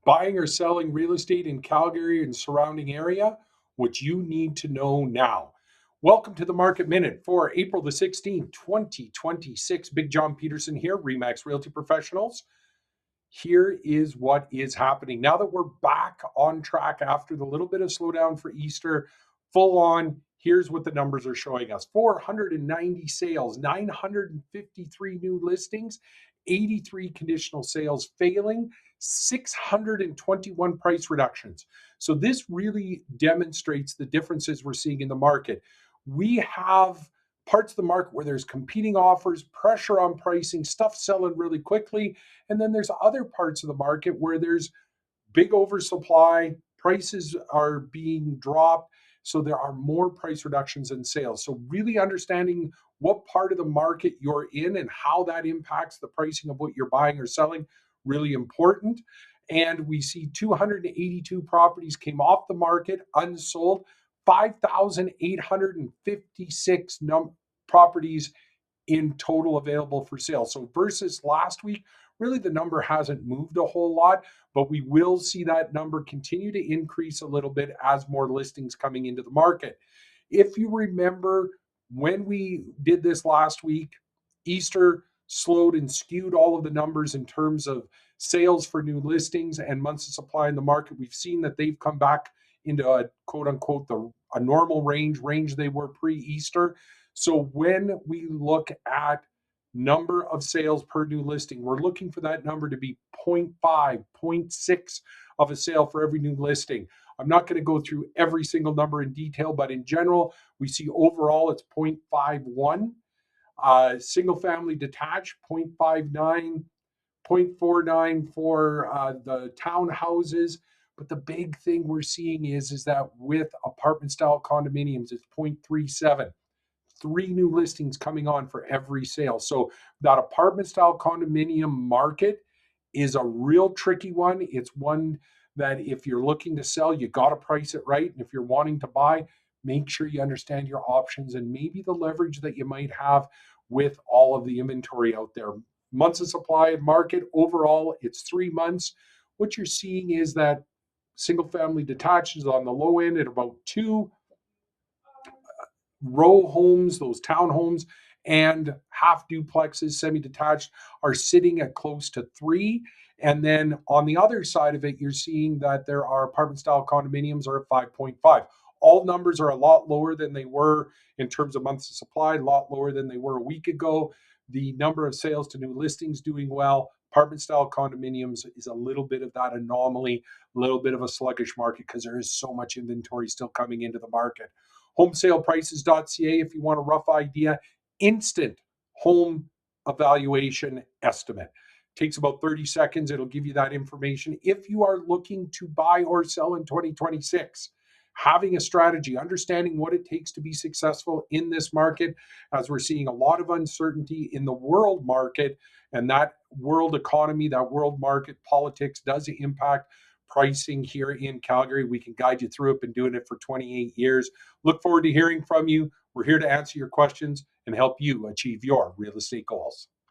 Buying or selling real estate in Calgary and surrounding area, what you need to know now. Welcome to the Market Minute for April the 16th, 2026. Big John Peterson here, Remax Realty Professionals. Here is what is happening. Now that we're back on track after the little bit of slowdown for Easter, full on, here's what the numbers are showing us. 490 sales, 953 new listings, 83 conditional sales failing, 621 price reductions. So this really demonstrates the differences we're seeing in the market. We have parts of the market where there's competing offers, pressure on pricing, stuff selling really quickly. And then there's other parts of the market where there's big oversupply, prices are being dropped. So there are more price reductions in sales. So really understanding what part of the market you're in and how that impacts the pricing of what you're buying or selling, really important. And we see 282 properties came off the market unsold, 5,856 properties in total available for sale. So versus last week, really the number hasn't moved a whole lot, but we will see that number continue to increase a little bit as more listings coming into the market. If you remember when we did this last week, Easter slowed and skewed all of the numbers in terms of sales for new listings and months of supply in the market. We've seen that they've come back into a quote unquote a normal range they were pre-Easter. So when we look at number of sales per new listing, we're looking for that number to be 0.5, 0.6 of a sale for every new listing. I'm not going to go through every single number in detail, but in general, we see overall it's 0.51. Single family detached, 0.59, 0.49 for the townhouses. But the big thing we're seeing is that with apartment style condominiums, it's 0.37. 3 new listings coming on for every sale. So that apartment style condominium market is a real tricky one. It's one that if you're looking to sell, you got to price it right. And if you're wanting to buy, make sure you understand your options and maybe the leverage that you might have with all of the inventory out there. Months of supply market overall, it's 3 months. What you're seeing is that single family detached is on the low end at about 2. Row homes, those townhomes, and half duplexes, semi-detached, are sitting at close to 3. And then on the other side of it, you're seeing that there are apartment style condominiums are at 5.5. All numbers are a lot lower than they were in terms of months of supply, a lot lower than they were a week ago. The number of sales to new listings doing well. Apartment style condominiums is a little bit of that anomaly, a little bit of a sluggish market because there is so much inventory still coming into the market. Homesaleprices.ca if you want a rough idea. Instant home evaluation estimate. Takes about 30 seconds. It'll give you that information. If you are looking to buy or sell in 2026, having a strategy, understanding what it takes to be successful in this market, as we're seeing a lot of uncertainty in the world market, and that world economy, that world market politics does impact pricing here in Calgary. We can guide you through it. Been doing it for 28 years. Look forward to hearing from you. We're here to answer your questions and help you achieve your real estate goals.